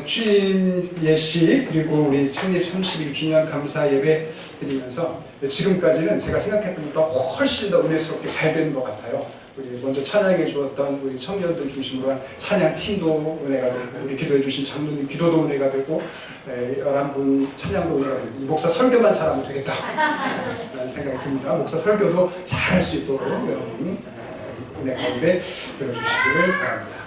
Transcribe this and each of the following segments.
주인 예식 그리고 우리 창립 31주년 감사 예배 드리면서 지금까지는 제가 생각했던 것보다 훨씬 더 은혜스럽게 잘 되는 것 같아요. 우리 먼저 찬양해 주었던 우리 청년들 중심으로 한 찬양 팀도 은혜가 되고, 우리 기도해 주신 장로님 기도도 은혜가 되고, 11분 찬양도 은혜가 되고, 목사 설교만 잘하면 되겠다 라는 생각이 듭니다. 목사 설교도 잘할 수 있도록 여러분 은혜 가운데 들어주시기를 바랍니다.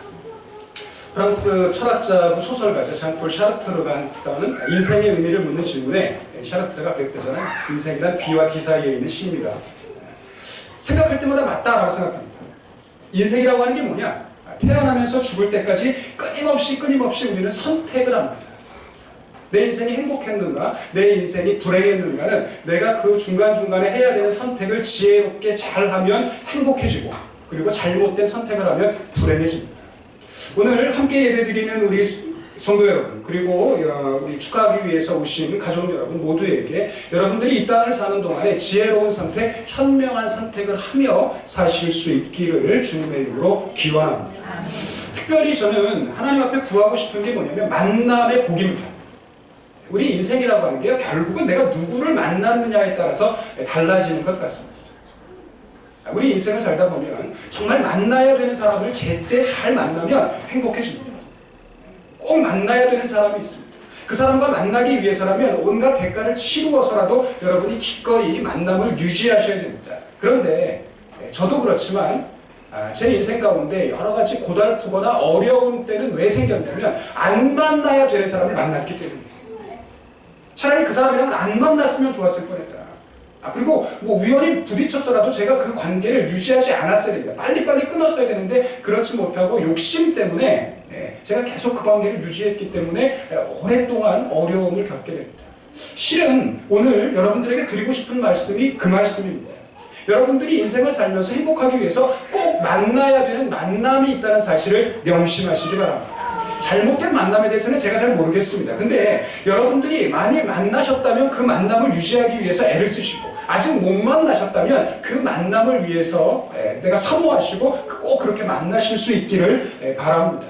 프랑스 철학자고 소설가죠. 장폴 샤르트르가 하는 인생의 의미를 묻는 질문에 샤르트르가 그랬대잖아요. 인생이란 비와 기 사이에 있는 시입니다. 생각할 때마다 맞다라고 생각합니다. 인생이라고 하는 게 뭐냐? 태어나면서 죽을 때까지 끊임없이 우리는 선택을 합니다. 내 인생이 행복했는가, 내 인생이 불행했는가는 내가 그 중간중간에 해야 되는 선택을 지혜롭게 잘하면 행복해지고, 그리고 잘못된 선택을 하면 불행해집니다. 오늘 함께 예배드리는 우리 성도 여러분, 그리고 우리 축하하기 위해서 오신 가족 여러분 모두에게 여러분들이 이 땅을 사는 동안에 지혜로운 선택, 현명한 선택을 하며 사실 수 있기를 주님의 이름으로 기원합니다. 특별히 저는 하나님 앞에 구하고 싶은 게 뭐냐면 만남의 복입니다. 우리 인생이라고 하는 게 결국은 내가 누구를 만났느냐에 따라서 달라지는 것 같습니다. 우리 인생을 살다 보면 정말 만나야 되는 사람을 제때 잘 만나면 행복해집니다. 꼭 만나야 되는 사람이 있습니다. 그 사람과 만나기 위해서라면 온갖 대가를 치루어서라도 여러분이 기꺼이 만남을 유지하셔야 됩니다. 그런데 저도 그렇지만 제 인생 가운데 여러 가지 고달프거나 어려운 때는 왜 생겼냐면 안 만나야 되는 사람을 만났기 때문입니다. 차라리 그 사람이랑은 안 만났으면 좋았을 뻔했다. 그리고 뭐 우연히 부딪혔어라도 제가 그 관계를 유지하지 않았어야 됩니다. 빨리빨리 끊었어야 되는데 그렇지 못하고 욕심 때문에 제가 계속 그 관계를 유지했기 때문에 오랫동안 어려움을 겪게 됩니다. 실은 오늘 여러분들에게 드리고 싶은 말씀이 그 말씀입니다. 여러분들이 인생을 살면서 행복하기 위해서 꼭 만나야 되는 만남이 있다는 사실을 명심하시기 바랍니다. 잘못된 만남에 대해서는 제가 잘 모르겠습니다. 근데 여러분들이 많이 만나셨다면 그 만남을 유지하기 위해서 애를 쓰시고, 아직 못 만나셨다면 그 만남을 위해서 내가 사모하시고 꼭 그렇게 만나실 수 있기를 바랍니다.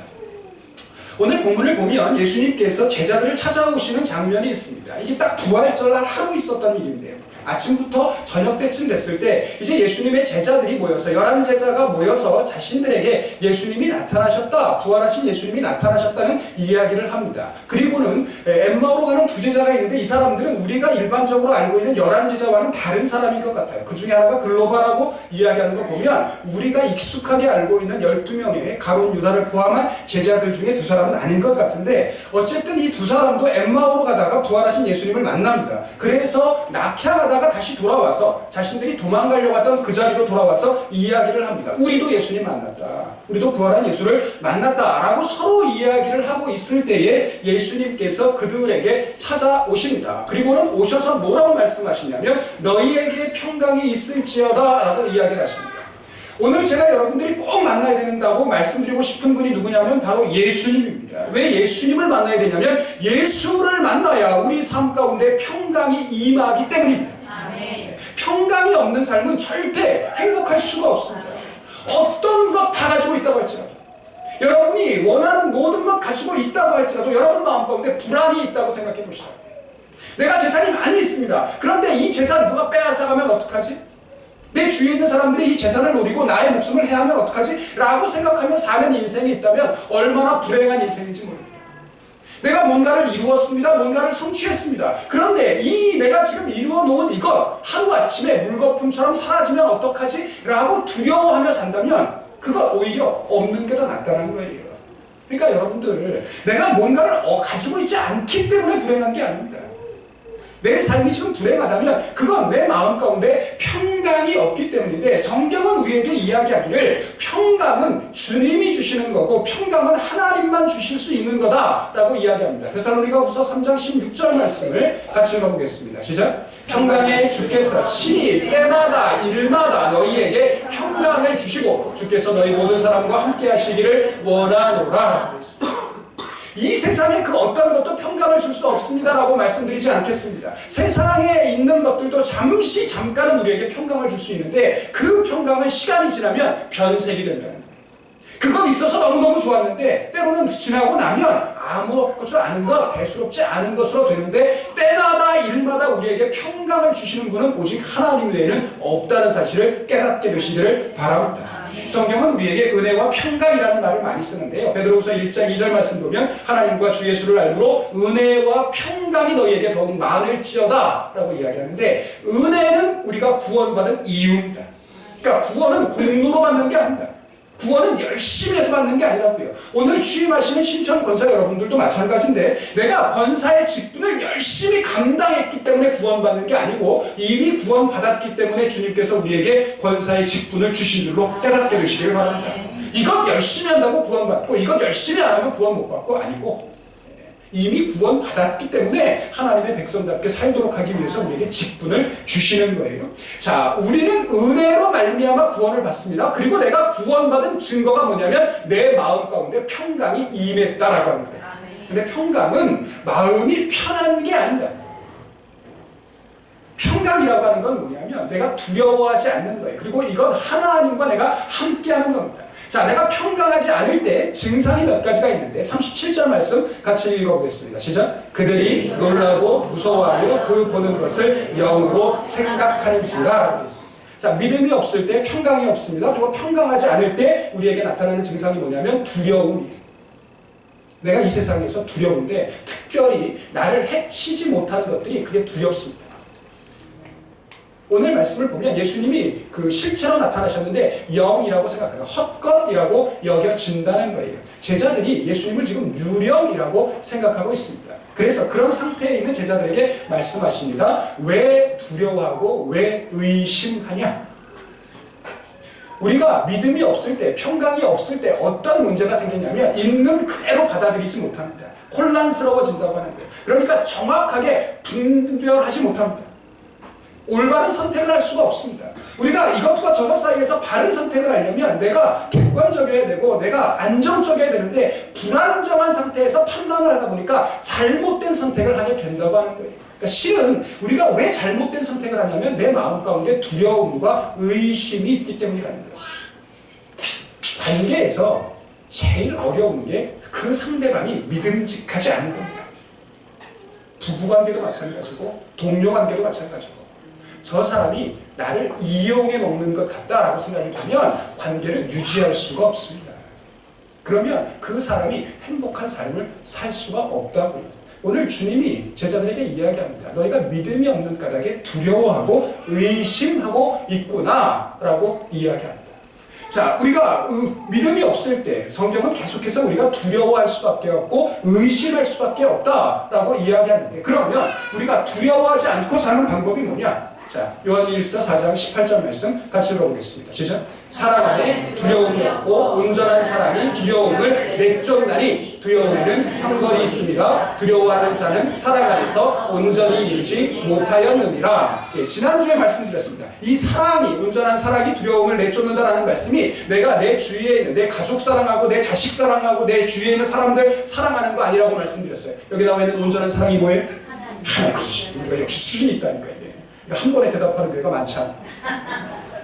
오늘 본문을 보면 예수님께서 제자들을 찾아오시는 장면이 있습니다. 이게 딱 부활절날 하루 있었던 일인데요. 아침부터 저녁 때쯤 됐을 때 이제 예수님의 제자들이 모여서 11제자가 모여서 자신들에게 예수님이 나타나셨다, 부활하신 예수님이 나타나셨다는 이야기를 합니다. 그리고는 엠마오로 가는 두 제자가 있는데 이 사람들은 우리가 일반적으로 알고 있는 11제자와는 다른 사람인 것 같아요. 그 중에 하나가 글로바라고 이야기하는 거 보면 우리가 익숙하게 알고 있는 12명의 가룟 유다를 포함한 제자들 중에 두 사람은 아닌 것 같은데, 어쨌든 이 두 사람도 엠마오로 가다가 부활하신 예수님을 만납니다. 그래서 낙향하다가 다시 돌아와서 자신들이 도망가려고 했던 그 자리로 돌아와서 이야기를 합니다. 우리도 예수님 만났다, 우리도 부활한 예수를 만났다 라고 서로 이야기를 하고 있을 때에 예수님께서 그들에게 찾아오십니다. 그리고는 오셔서 뭐라고 말씀하시냐면 너희에게 평강이 있을지어다 라고 이야기를 하십니다. 오늘 제가 여러분들이 꼭 만나야 된다고 말씀드리고 싶은 분이 누구냐면 바로 예수님입니다. 왜 예수님을 만나야 되냐면 예수를 만나야 우리 삶 가운데 평강이 임하기 때문입니다. 아멘. 평강이 없는 삶은 절대 행복할 수가 없습니다. 어떤 것 다 가지고 있다고 할지라도, 여러분이 원하는 모든 것 가지고 있다고 할지라도 여러분 마음 가운데 불안이 있다고 생각해 보시죠. 내가 재산이 많이 있습니다. 그런데 이 재산 누가 빼앗아가면 어떡하지? 내 주위에 있는 사람들이 이 재산을 노리고 나의 목숨을 해하면 어떡하지? 라고 생각하며 사는 인생이 있다면 얼마나 불행한 인생인지 모릅니다. 내가 뭔가를 이루었습니다. 뭔가를 성취했습니다. 그런데 이 내가 지금 이루어놓은 이것 하루아침에 물거품처럼 사라지면 어떡하지? 라고 두려워하며 산다면 그거 오히려 없는 게 더 낫다는 거예요. 그러니까 여러분들, 내가 뭔가를 가지고 있지 않기 때문에 불행한 게 아닙니다. 내 삶이 지금 불행하다면 그건 내 마음 가운데 평강이 없기 때문인데, 성경은 우리에게 이야기하기를 평강은 주님이 주시는 거고 평강은 하나님만 주실 수 있는 거다라고 이야기합니다. 데살로니가후서 3장 16절 말씀을 같이 읽어보겠습니다. 시작. 평강의 주께서 친히 때마다 일마다 너희에게 평강을 주시고 주께서 너희 모든 사람과 함께 하시기를 원하노라. 이 세상에 그 어떤 것도 평강을 줄 수 없습니다 라고 말씀드리지 않겠습니다. 세상에 있는 것들도 잠깐은 우리에게 평강을 줄 수 있는데 그 평강은 시간이 지나면 변색이 된다는 거예요. 그건 있어서 너무너무 좋았는데 때로는 지나고 나면 아무 것을 아는 것, 대수롭지 않은 것으로 되는데 때마다 일마다 우리에게 평강을 주시는 분은 오직 하나님 외에는 없다는 사실을 깨닫게 되시기를 바랍니다. 성경은 우리에게 은혜와 평강이라는 말을 많이 쓰는데요. 베드로후서 1장 2절 말씀 보면 하나님과 주 예수를 알므로 은혜와 평강이 너희에게 더욱 많을지어다 라고 이야기하는데, 은혜는 우리가 구원받은 이유입니다. 그러니까 구원은 공로로 받는 게 아닙니다. 구원은 열심히 해서 받는 게 아니라고요. 오늘 취임하시는 신천 권사 여러분들도 마찬가지인데, 내가 권사의 직분을 열심히 감당했기 때문에 구원받는 게 아니고 이미 구원받았기 때문에 주님께서 우리에게 권사의 직분을 주신 줄로 깨닫게 되시기를 바랍니다. 이것 열심히 한다고 구원받고 이것 열심히 안 하면 구원 못 받고 아니고, 이미 구원받았기 때문에 하나님의 백성답게 살도록 하기 위해서 우리에게 직분을 주시는 거예요. 자, 우리는 은혜로 말미암아 구원을 받습니다. 그리고 내가 구원받은 증거가 뭐냐면 내 마음 가운데 평강이 임했다라고 합니다. 근데 평강은 마음이 편한 게 아니다. 평강이라고 하는 건 뭐냐면 내가 두려워하지 않는 거예요. 그리고 이건 하나님과 내가 함께하는 겁니다. 자, 내가 평강하지 않을 때 증상이 몇 가지가 있는데 37절 말씀 같이 읽어보겠습니다. 시작. 그들이 놀라고 무서워하며 그 보는 것을 영으로 생각하는지라 했습니다. 자, 믿음이 없을 때 평강이 없습니다. 그리고 평강하지 않을 때 우리에게 나타나는 증상이 뭐냐면 두려움이에요. 내가 이 세상에서 두려운데 특별히 나를 해치지 못하는 것들이 그게 두렵습니다. 오늘 말씀을 보면 예수님이 그 실체로 나타나셨는데 영이라고 생각해요. 헛것이라고 여겨진다는 거예요. 제자들이 예수님을 지금 유령이라고 생각하고 있습니다. 그래서 그런 상태에 있는 제자들에게 말씀하십니다. 왜 두려워하고 왜 의심하냐? 우리가 믿음이 없을 때, 평강이 없을 때 어떤 문제가 생기냐면 있는 그대로 받아들이지 못합니다. 혼란스러워진다고 하는 거예요. 그러니까 정확하게 분별하지 못합니다. 올바른 선택을 할 수가 없습니다. 우리가 이것과 저것 사이에서 바른 선택을 하려면 내가 객관적이어야 되고 내가 안정적이어야 되는데 불안정한 상태에서 판단을 하다 보니까 잘못된 선택을 하게 된다고 하는 거예요. 그러니까 실은 우리가 왜 잘못된 선택을 하냐면 내 마음 가운데 두려움과 의심이 있기 때문이라는 거예요. 관계에서 제일 어려운 게 그 상대방이 믿음직하지 않은 겁니다. 부부관계도 마찬가지고 동료 관계도 마찬가지고, 저 사람이 나를 이용해 먹는 것 같다라고 생각이 되면 관계를 유지할 수가 없습니다. 그러면 그 사람이 행복한 삶을 살 수가 없다고요. 오늘 주님이 제자들에게 이야기합니다. 너희가 믿음이 없는 까닭에 두려워하고 의심하고 있구나라고 이야기합니다. 자, 우리가 믿음이 없을 때 성경은 계속해서 우리가 두려워할 수밖에 없고 의심할 수밖에 없다라고 이야기하는데, 그러면 우리가 두려워하지 않고 사는 방법이 뭐냐? 자, 요한일서 4장 18절 말씀 같이 읽어보겠습니다. 시작. 사랑 안에 두려움이 없고 온전한 사랑이 두려움을 내쫓나니 두려움에는 형벌이 있습니다. 두려워하는 자는 사랑 안에서 온전히 이루지 못하였느니라. 예, 지난주에 말씀드렸습니다. 이 사랑이, 온전한 사랑이 두려움을 내쫓는다라는 말씀이 내가 내 주위에 있는 내 가족 사랑하고 내 자식 사랑하고 내 주위에 있는 사람들 사랑하는 거 아니라고 말씀드렸어요. 여기 나와 있는 온전한 사랑이 뭐예요? 하나님. 우리가 역시 수준이 있다니까요. 한 번에 대답하는 교회가 많지 않아요.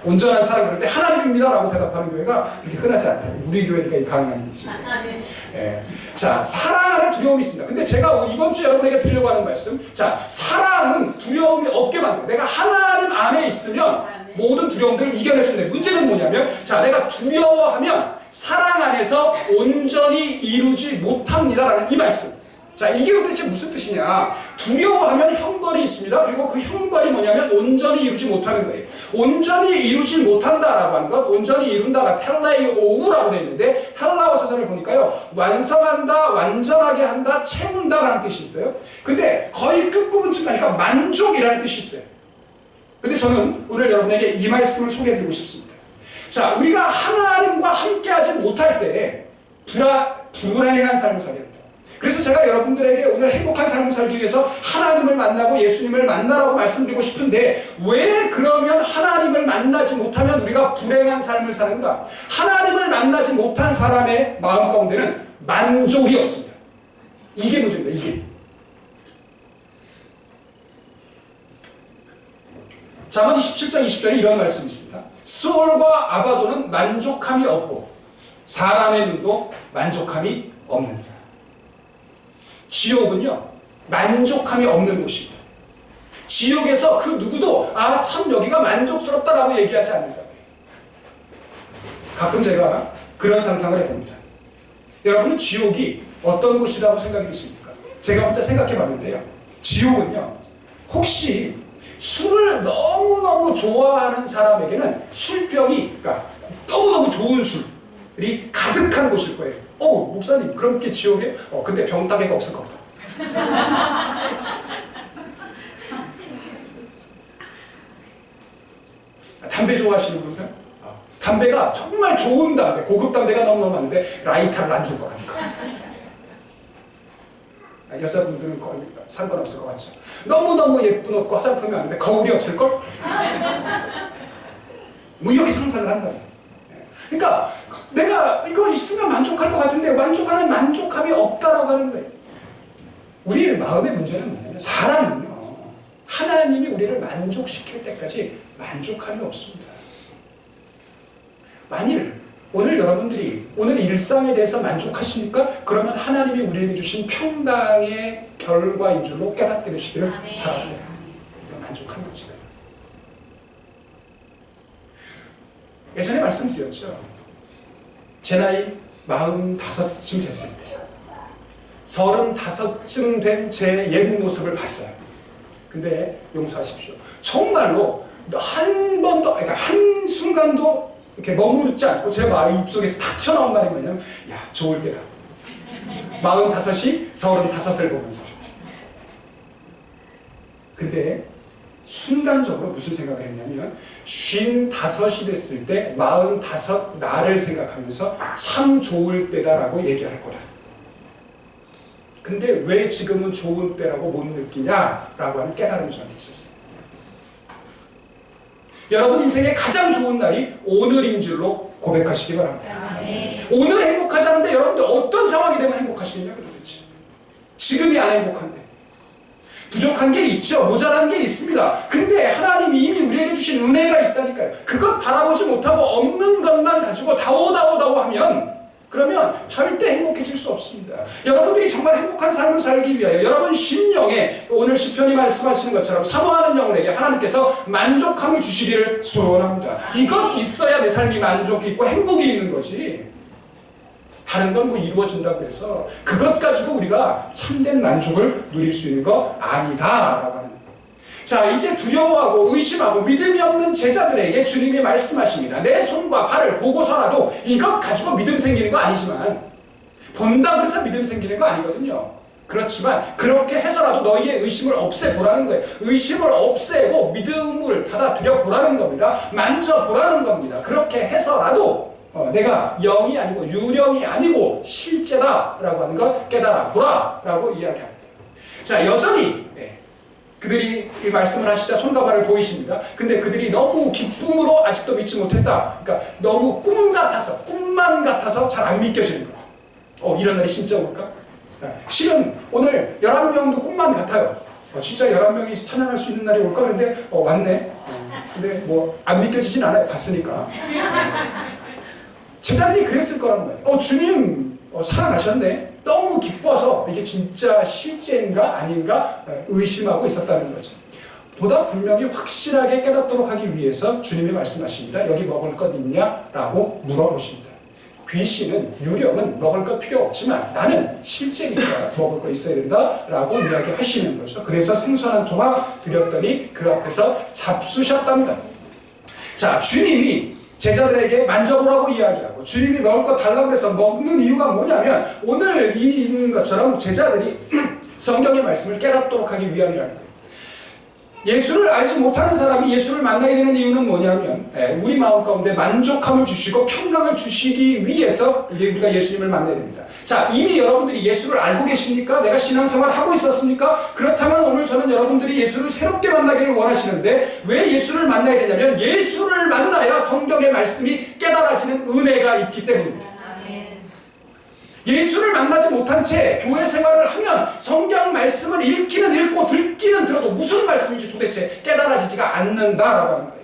온전한 사랑 그럴 때 하나님입니다 라고 대답하는 교회가 그렇게 흔하지 않아요. 우리 교회니까 이 가능한 일이지. 예. 자, 사랑 안에 두려움이 있습니다. 근데 제가 이번 주에 여러분에게 드리려고 하는 말씀, 자, 사랑은 두려움이 없게 만들어요. 내가 하나님 안에 있으면 모든 두려움들을 이겨내주는데, 문제는 뭐냐면, 자, 내가 두려워하면 사랑 안에서 온전히 이루지 못합니다라는 이 말씀. 자, 이게 도대체 무슨 뜻이냐? 두려워하면 형벌이 있습니다. 그리고 그 형벌이 뭐냐면 온전히 이루지 못하는 거예요. 온전히 이루지 못한다라고 하는 것, 온전히 이룬다가 텔레이오우라고 되어 있는데, 헬라어 사전을 보니까요, 완성한다, 완전하게 한다, 채운다라는 뜻이 있어요. 근데 거의 끝부분쯤 가니까 만족이라는 뜻이 있어요. 근데 저는 오늘 여러분에게 이 말씀을 소개해드리고 싶습니다. 자, 우리가 하나님과 함께하지 못할 때 불행한 삶을 살게 됩니다. 그래서 제가 여러분들에게 오늘 행복한 삶을 살기 위해서 하나님을 만나고 예수님을 만나라고 말씀드리고 싶은데, 왜 그러면 하나님을 만나지 못하면 우리가 불행한 삶을 사는가? 하나님을 만나지 못한 사람의 마음 가운데는 만족이 없습니다. 이게 문제입니다. 이게. 잠언 27장 20절에 이런 말씀이 있습니다. 스올과 아바도는 만족함이 없고 사람의 눈도 만족함이 없느니라. 지옥은요, 만족함이 없는 곳입니다. 지옥에서 그 누구도 아, 참 여기가 만족스럽다라고 얘기하지 않는다. 가끔 제가 그런 상상을 해봅니다. 여러분은 지옥이 어떤 곳이라고 생각이 드십니까? 제가 혼자 생각해 봤는데요. 지옥은요, 혹시 술을 너무너무 좋아하는 사람에게는 술병이, 그러니까 너무너무 좋은 술이 가득한 곳일 거예요. 목사님, 그럼 그게 지옥이에요? 근데 병따개가 없을 겁니다. 담배 좋아하시는 분들? 담배가 정말 좋은 담배, 고급 담배가 너무너무 많은데 라이터를 안 줄 거라니까. 여자분들은 거의 상관없을 것 같죠. 너무너무 예쁜 옷과 화장품이 많은데 거울이 없을걸? 뭐 이렇게 상상을 한다. 그러니까 내가 이거 있으면 만족할 것 같은데 만족하는 만족함이 없다라고 하는 거예요. 우리의 마음의 문제는 뭐냐면 사람은요, 하나님이 우리를 만족시킬 때까지 만족함이 없습니다. 만일 오늘 여러분들이 오늘 일상에 대해서 만족하십니까? 그러면 하나님이 우리에게 주신 평강의 결과인 줄로 깨닫게 되시기를 바랍니다. 만족한 거지. 예전에 말씀드렸죠. 제 나이 45쯤 됐을 때 35쯤 된 제 옛 모습을 봤어요. 근데 용서하십시오. 정말로 한 번도, 그러니까 한순간도 이렇게 머무르지 않고 제 마음 입속에서 탁 튀어나온 말이 뭐냐면, 야, 좋을 때다. 45이 35을 보면서. 근데 순간적으로 무슨 생각을 했냐면 55이 됐을 때 45 나를 생각하면서 참 좋을 때다라고 얘기할 거다. 근데 왜 지금은 좋은 때라고 못 느끼냐라고 하는 깨달음이 저한테 있었어요. 여러분 인생의 가장 좋은 날이 오늘인 줄로 고백하시기 바랍니다. 오늘 행복하지 않은데 여러분들 어떤 상황이 되면 행복하시느냐고 도대체. 지금이 안 행복한데. 부족한 게 있죠. 모자란 게 있습니다. 근데 하나님이 이미 우리에게 주신 은혜가 있다니까요. 그것 바라보지 못하고 없는 것만 가지고 다오다오다오 하면 그러면 절대 행복해질 수 없습니다. 여러분들이 정말 행복한 삶을 살기 위하여 여러분 심령에 오늘 시편이 말씀하시는 것처럼 사모하는 영혼에게 하나님께서 만족함을 주시기를 소원합니다. 이것 있어야 내 삶이 만족이 있고 행복이 있는 거지. 다른 건 뭐 이루어진다고 해서 그것 가지고 우리가 참된 만족을 누릴 수 있는 거 아니다라고 하는. 자, 이제 두려워하고 의심하고 믿음이 없는 제자들에게 주님이 말씀하십니다. 내 손과 발을 보고서라도 이것 가지고 믿음 생기는 거 아니지만, 본다고 해서 믿음 생기는 거 아니거든요. 그렇지만 그렇게 해서라도 너희의 의심을 없애보라는 거예요. 의심을 없애고 믿음을 받아들여 보라는 겁니다. 만져보라는 겁니다. 그렇게 해서라도 내가 영이 아니고 유령이 아니고 실제다라고 하는 것 깨달아 보라라고 이야기합니다. 자, 여전히 그들이 이 말씀을 하시자 손과 발을 보이십니다. 근데 그들이 너무 기쁨으로 아직도 믿지 못했다. 그러니까 너무 꿈 같아서, 꿈만 같아서 잘 안 믿겨지는 거야. 이런 날이 진짜 올까? 실은 오늘 11명도 꿈만 같아요. 진짜 11명이 찬양할 수 있는 날이 올까? 그런데 왔네. 근데 뭐 안 믿겨지진 않아요. 봤으니까. 제자들이 그랬을 거란 말이에요. 주님 살아나셨네. 너무 기뻐서 이게 진짜 실제인가 아닌가 의심하고 있었다는 거죠. 보다 분명히 확실하게 깨닫도록 하기 위해서 주님이 말씀하십니다. 여기 먹을 것 있냐라고 물어보십니다. 귀신은, 유령은 먹을 것 필요 없지만 나는 실제니까 먹을 거 있어야 된다라고 이야기하시는 거죠. 그래서 생선 한 토막 드렸더니 그 앞에서 잡수셨답니다. 자, 주님이 제자들에게 만져보라고 이야기하고 주님이 먹을 것 달라고 해서 먹는 이유가 뭐냐면 오늘 이 것처럼 제자들이 성경의 말씀을 깨닫도록 하기 위함이라는 거예요. 예수를 알지 못하는 사람이 예수를 만나게 되는 이유는 뭐냐면 우리 마음 가운데 만족함을 주시고 평강을 주시기 위해서 우리가 예수님을 만나야 됩니다. 자, 이미 여러분들이 예수를 알고 계십니까? 내가 신앙생활 하고 있었습니까? 그렇다면 오늘 저는 여러분들이 예수를 새롭게 만나기를 원하시는데 왜 예수를 만나야 되냐면 예수를 만나야 성경의 말씀이 깨달아지는 은혜가 있기 때문입니다. 예수를 만나지 못한 채 교회 생활을 하면 성경 말씀을 읽기는 읽고 듣기는 들어도 무슨 말씀인지 도대체 깨달아지지가 않는다라고 하는 거예요.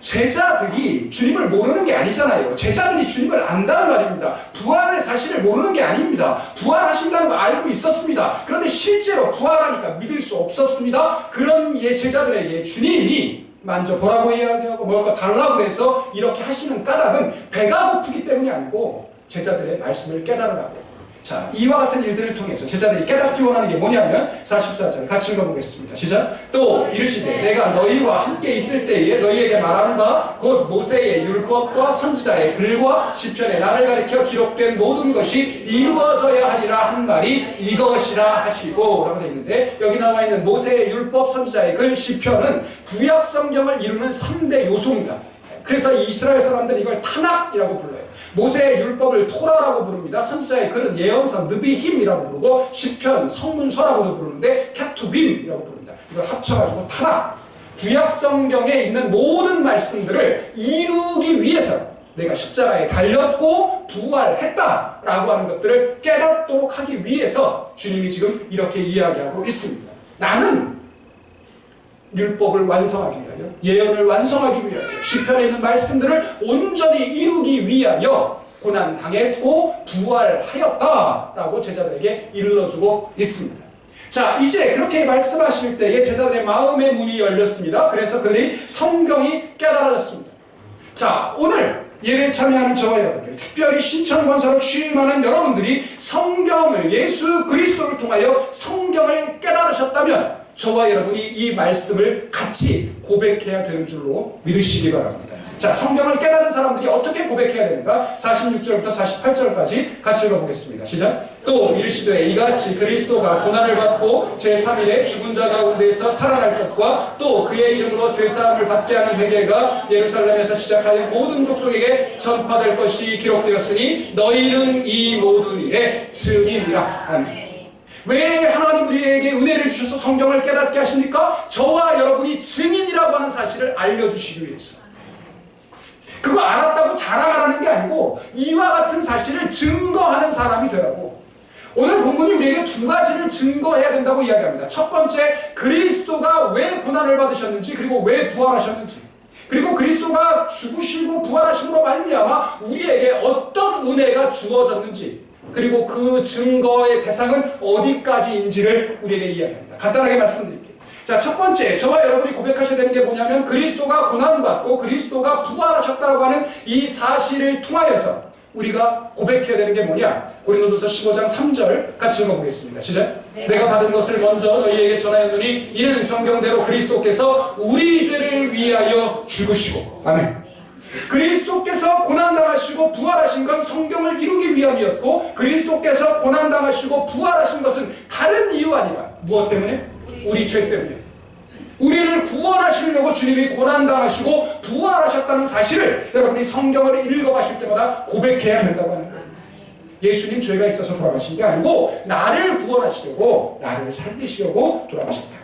제자들이 주님을 모르는 게 아니잖아요. 제자들이 주님을 안다는 말입니다. 부활의 사실을 모르는 게 아닙니다. 부활하신다는 거 알고 있었습니다. 그런데 실제로 부활하니까 믿을 수 없었습니다. 그런 제자들에게 주님이 만져보라고 이야기하고 먹을 거 달라고 해서 이렇게 하시는 까닭은 배가 고프기 때문이 아니고 제자들의 말씀을 깨달으라고. 자, 이와 같은 일들을 통해서 제자들이 깨닫기 원하는 게 뭐냐면 44절 같이 읽어보겠습니다. 시작. 또 이르시되 내가 너희와 함께 있을 때에 너희에게 말하는 바 곧 모세의 율법과 선지자의 글과 시편에 나를 가리켜 기록된 모든 것이 이루어져야 하리라 한 말이 이것이라 하시고 라고 되어 있는데, 여기 나와 있는 모세의 율법, 선지자의 글, 시편은 구약 성경을 이루는 3대 요소입니다. 그래서 이스라엘 사람들은 이걸 타낙이라고 불러요. 모세의 율법을 토라라고 부릅니다. 선지자의 글은 예언서 느비힘이라고 부르고, 시편 성문서라고도 부르는데 케투빔이라고 부릅니다. 이걸 합쳐가지고 타낙. 구약 성경에 있는 모든 말씀들을 이루기 위해서 내가 십자가에 달렸고 부활했다라고 하는 것들을 깨닫도록 하기 위해서 주님이 지금 이렇게 이야기하고 있습니다. 나는 율법을 완성하기 위하여, 예언을 완성하기 위하여, 시편에 있는 말씀들을 온전히 이루기 위하여 고난당했고 부활하였다라고 제자들에게 일러주고 있습니다. 자, 이제 그렇게 말씀하실 때에 제자들의 마음의 문이 열렸습니다. 그래서 그들이 성경이 깨달아졌습니다. 자, 오늘 예배에 참여하는 저와 여러분들, 특별히 신천권사로 취임하는 여러분들이 성경을, 예수 그리스도를 통하여 성경을 깨달으셨다면 저와 여러분이 이 말씀을 같이 고백해야 되는 줄로 믿으시기 바랍니다. 자, 성경을 깨달은 사람들이 어떻게 고백해야 되는가? 46절부터 48절까지 같이 읽어보겠습니다. 시작. 또 이르시되 이같이 그리스도가 고난을 받고 제3일에 죽은 자 가운데서 살아날 것과 또 그의 이름으로 죄사함을 받게 하는 회개가 예루살렘에서 시작하여 모든 족속에게 전파될 것이 기록되었으니 너희는 이 모든 일의 증인이라. 아멘. 왜 하나님 우리에게 은혜를 주셔서 성경을 깨닫게 하십니까? 저와 여러분이 증인이라고 하는 사실을 알려주시기 위해서. 그거 알았다고 자랑하라는 게 아니고 이와 같은 사실을 증거하는 사람이 되라고. 오늘 본문이 우리에게 두 가지를 증거해야 된다고 이야기합니다. 첫 번째, 그리스도가 왜 고난을 받으셨는지, 그리고 왜 부활하셨는지, 그리고 그리스도가 죽으시고 부활하심으로 말미암아 우리에게 어떤 은혜가 주어졌는지, 그리고 그 증거의 대상은 어디까지인지를 우리에게 이야기합니다. 간단하게 말씀드릴게요. 자, 첫 번째, 저와 여러분이 고백하셔야 되는 게 뭐냐면 그리스도가 고난받고 그리스도가 부활하셨다고 하는 이 사실을 통하여서 우리가 고백해야 되는 게 뭐냐? 고린도전서 15장 3절 같이 읽어보겠습니다. 시작. 내가 받은 것을 먼저 너희에게 전하였노니 이는 성경대로 그리스도께서 우리 죄를 위하여 죽으시고, 아멘. 그리스도께서 고난당하시고 부활하신 건 성경을 이루기 위함이었고, 그리스도께서 고난당하시고 부활하신 것은 다른 이유 아니라 무엇 때문에? 우리 죄 때문에. 우리를 구원하시려고 주님이 고난당하시고 부활하셨다는 사실을 여러분이 성경을 읽어가실 때마다 고백해야 된다고 하는 거예요. 예수님 죄가 있어서 돌아가신 게 아니고 나를 구원하시려고, 나를 살리시려고 돌아가셨다.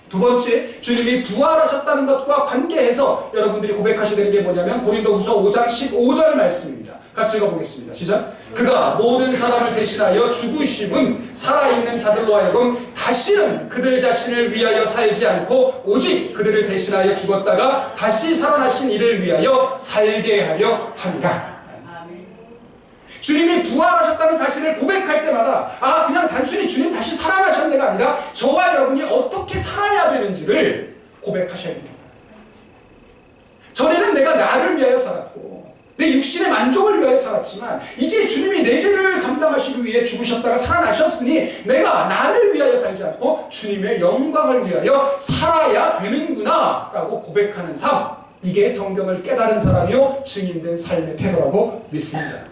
두 번째, 주님이 부활하셨다는 것과 관계해서 여러분들이 고백하셔야 되는 게 뭐냐면 고린도후서 5장 15절 말씀입니다. 같이 읽어보겠습니다. 시작. 그가 모든 사람을 대신하여 죽으심은 살아있는 자들로 하여금 다시는 그들 자신을 위하여 살지 않고 오직 그들을 대신하여 죽었다가 다시 살아나신 이를 위하여 살게 하려 함이라. 주님이 부활하셨다는 사실을 고백할 때마다 그냥 단순히 주님 다시 살아나셨네가 아니라 저와 여러분이 어떻게 살아야 되는지를 고백하셔야 됩니다. 전에는 내가 나를 위하여 살았고 내 육신의 만족을 위하여 살았지만 이제 주님이 내 죄를 감당하시기 위해 죽으셨다가 살아나셨으니 내가 나를 위하여 살지 않고 주님의 영광을 위하여 살아야 되는구나 라고 고백하는 삶, 이게 성경을 깨달은 사람이요 증인된 삶의 태도라고 믿습니다.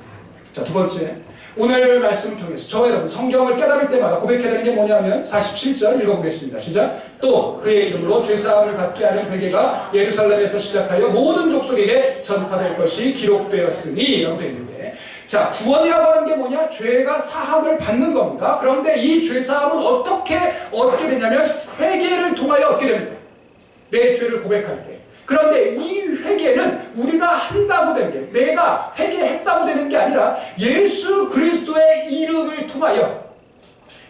자, 두 번째, 오늘 말씀을 통해서 저와 여러분 성경을 깨달을 때마다 고백해야 되는 게 뭐냐면 47절 읽어보겠습니다. 시작. 또 그의 이름으로 죄사함을 받게 하는 회개가 예루살렘에서 시작하여 모든 족속에게 전파될 것이 기록되었으니 라고 되어 있는데, 자, 구원이라고 하는 게 뭐냐? 죄가 사함을 받는 겁니다. 그런데 이 죄사함은 어떻게 얻게 되냐면 회개를 통하여 얻게 됩니다. 내 죄를 고백할 때. 그런데 이 회개는 우리가 한다고 되는 게, 내가 회개했다고 되는 게 아니라 예수 그리스도의 이름을 통하여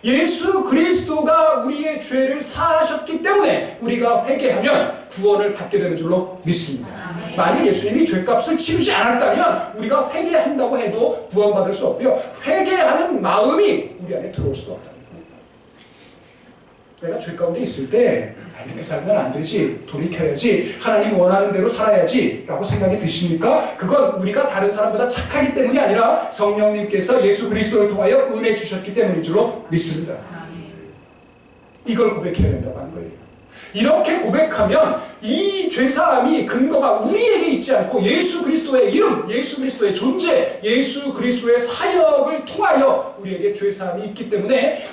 예수 그리스도가 우리의 죄를 사하셨기 때문에 우리가 회개하면 구원을 받게 되는 줄로 믿습니다. 만일 예수님이 죄값을 치르지 않았다면 우리가 회개한다고 해도 구원받을 수 없고요. 회개하는 마음이 우리 안에 들어올 수도 없다. 내가 죄 가운데 있을 때 이렇게 살면 안 되지, 돌이켜야지, 하나님 원하는 대로 살아야지 라고 생각이 드십니까? 그건 우리가 다른 사람보다 착하기 때문이 아니라 성령님께서 예수 그리스도를 통하여 은혜 주셨기 때문인 줄로 믿습니다. 이걸 고백해야 된다고 하는 거예요. 이렇게 고백하면 이 죄사함이 근거가 우리에게 있지 않고 예수 그리스도의 이름, 예수 그리스도의 존재, 예수 그리스도의 사역을 통하여 우리에게 죄사함이 있기 때문에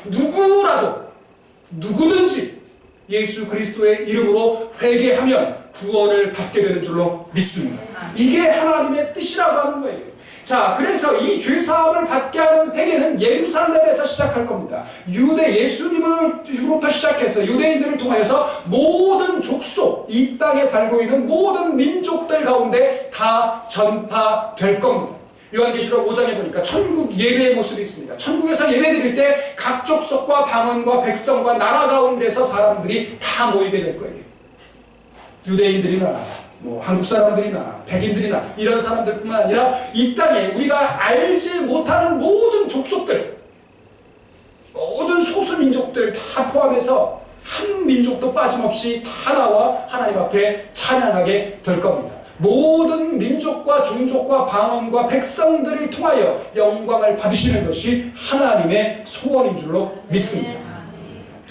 누구든지 예수 그리스도의 이름으로 회개하면 구원을 받게 되는 줄로 믿습니다. 이게 하나님의 뜻이라고 하는 거예요. 자, 그래서 이 죄사함을 받게 하는 회개는 예루살렘에서 시작할 겁니다. 예수님으로부터 시작해서 유대인들을 통하여서 모든 족속, 이 땅에 살고 있는 모든 민족들 가운데 다 전파될 겁니다. 요한계시록 5장에 보니까 천국 예배의 모습이 있습니다. 천국에서 예배드릴 때 각 족속과 방언과 백성과 나라 가운데서 사람들이 다 모이게 될 거예요. 유대인들이나 한국 사람들이나 백인들이나 이런 사람들뿐만 아니라 이 땅에 우리가 알지 못하는 모든 족속들, 모든 소수민족들 다 포함해서 한 민족도 빠짐없이 다 나와 하나님 앞에 찬양하게 될 겁니다. 모든 민족과 종족과 방언과 백성들을 통하여 영광을 받으시는 것이 하나님의 소원인 줄로 믿습니다.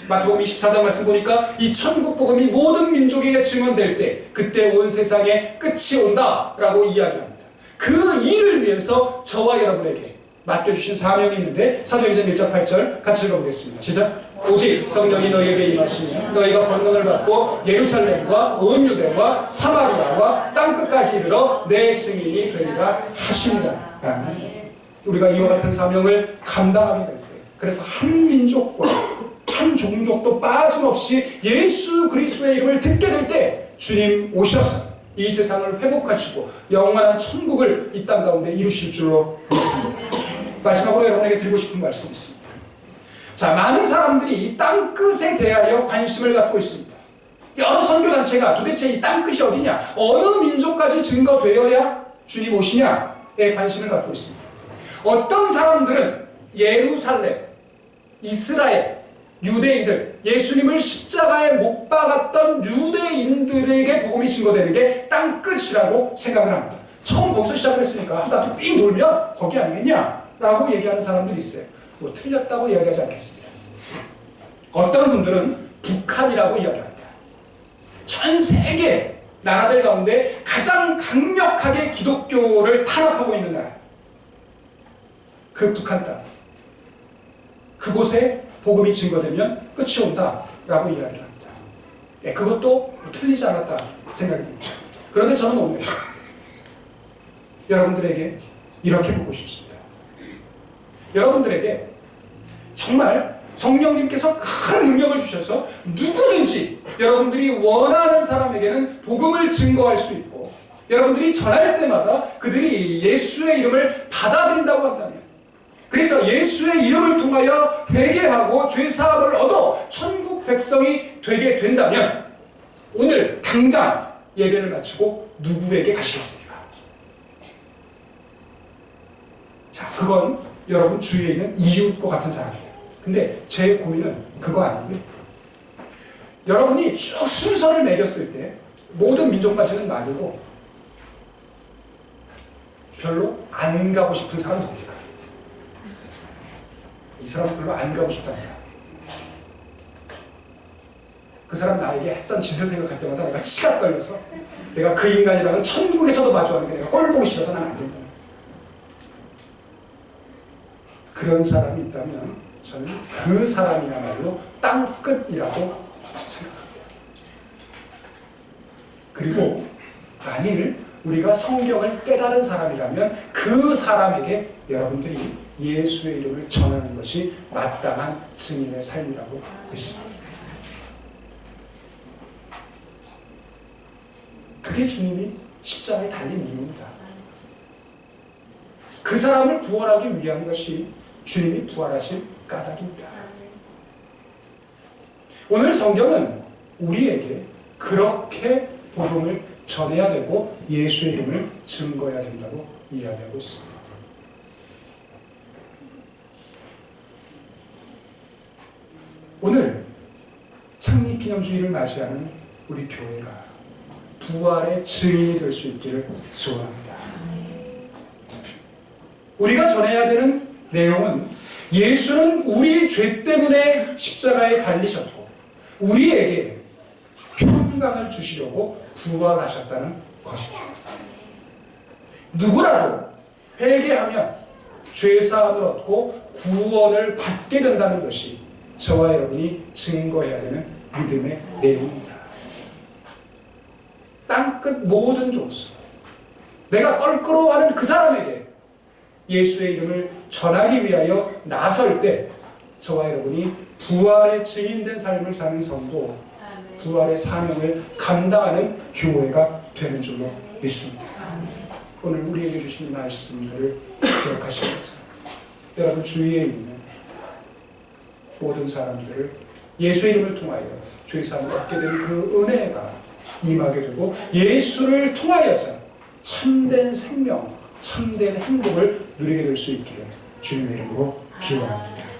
마태복음 24장 말씀 보니까 이 천국 복음이 모든 민족에게 증언될 때 그때 온 세상에 끝이 온다라고 이야기합니다. 그 일을 위해서 저와 여러분에게 맡겨주신 사명이 있는데 사도행전 1장 8절 같이 읽어보겠습니다. 시작! 오직 성령이 너희에게 임하시면 너희가 권능을 받고 예루살렘과 온 유대와 사마리아와 땅끝까지 이르러 내 증인이 되리라 하십니다. 우리가 이와 같은 사명을 감당하게 될 때, 그래서 한 민족과 한 종족도 빠짐없이 예수 그리스도의 이름을 듣게 될 때 주님 오셔서 이 세상을 회복하시고 영원한 천국을 이 땅 가운데 이루실 줄로 믿습니다. 마지막으로 여러분에게 드리고 싶은 말씀이 있습니다. 자, 많은 사람들이 이 땅끝에 대하여 관심을 갖고 있습니다. 여러 선교단체가 도대체 이 땅끝이 어디냐, 어느 민족까지 증거되어야 주님 오시냐에 관심을 갖고 있습니다. 어떤 사람들은 예루살렘, 이스라엘, 유대인들, 예수님을 십자가에 못 박았던 유대인들에게 복음이 증거되는 게 땅끝이라고 생각을 합니다. 처음 거기서 시작을 했으니까 한 바퀴 삥 돌면 거기 아니겠냐 라고 얘기하는 사람들이 있어요. 틀렸다고 이야기하지 않겠습니다. 어떤 분들은 북한이라고 이야기합니다. 전 세계 나라들 가운데 가장 강력하게 기독교를 탄압하고 있는 나라, 그 북한 땅, 그곳에 복음이 증거되면 끝이 온다라고 이야기를 합니다. 네, 그것도 틀리지 않았다 생각이 듭니다. 그런데 저는 오늘 여러분들에게 이렇게 보고 싶습니다. 여러분들에게 정말 성령님께서 큰 능력을 주셔서 누구든지 여러분들이 원하는 사람에게는 복음을 증거할 수 있고, 여러분들이 전할 때마다 그들이 예수의 이름을 받아들인다고 한다면, 그래서 예수의 이름을 통하여 회개하고 죄사함을 얻어 천국 백성이 되게 된다면 오늘 당장 예배를 마치고 누구에게 가시겠습니까? 자, 그건 여러분 주위에 있는 이웃과 같은 사람이에요. 근데 제 고민은 그거 아니고요. 여러분이 쭉 순서를 매겼을 때 모든 민족까지는 놔두고 별로 안 가고 싶은 사람 누굽니까? 이 사람은 별로 안 가고 싶다는 거야. 그 사람 나에게 했던 짓을 생각할 때마다 내가 치가 떨려서 내가 그 인간이랑은 천국에서도 마주하는 게 내가 꼴 보기 싫어서 난 안 된다. 그런 사람이 있다면 저는 그 사람이야말로 땅끝이라고 생각합니다. 그리고 만일 우리가 성경을 깨달은 사람이라면 그 사람에게 여러분들이 예수의 이름을 전하는 것이 마땅한 증인의 삶이라고 믿습니다. 그게 주님이 십자가에 달린 이유입니다. 그 사람을 구원하기 위한 것이 주님이 부활하신 까닭입니다. 오늘 성경은 우리에게 그렇게 복음을 전해야 되고 예수의 이름을 증거해야 된다고 이야기하고 있습니다. 오늘 창립기념주의를 맞이하는 우리 교회가 부활의 증인이 될 수 있기를 소원합니다. 우리가 전해야 되는 내용은 예수는 우리 죄 때문에 십자가에 달리셨고 우리에게 평강을 주시려고 부활하셨다는 것입니다. 누구라도 회개하면 죄사함을 얻고 구원을 받게 된다는 것이 저와 여러분이 증거해야 되는 믿음의 내용입니다. 땅끝 모든 족속, 내가 껄끄러워하는 그 사람에게 예수의 이름을 전하기 위하여 나설 때 저와 여러분이 부활의 증인된 삶을 사는 성도, 부활의 사명을 감당하는 교회가 되는 줄로 믿습니다. 오늘 우리에게 주신 말씀들을 기억하시면서 여러분 주위에 있는 모든 사람들을 예수의 이름을 통하여 죄사함을 얻게 되는 그 은혜가 임하게 되고 예수를 통하여서 참된 생명, 참된 행복을 누리게 될 수 있기를 주님의 이름으로 기원합니다.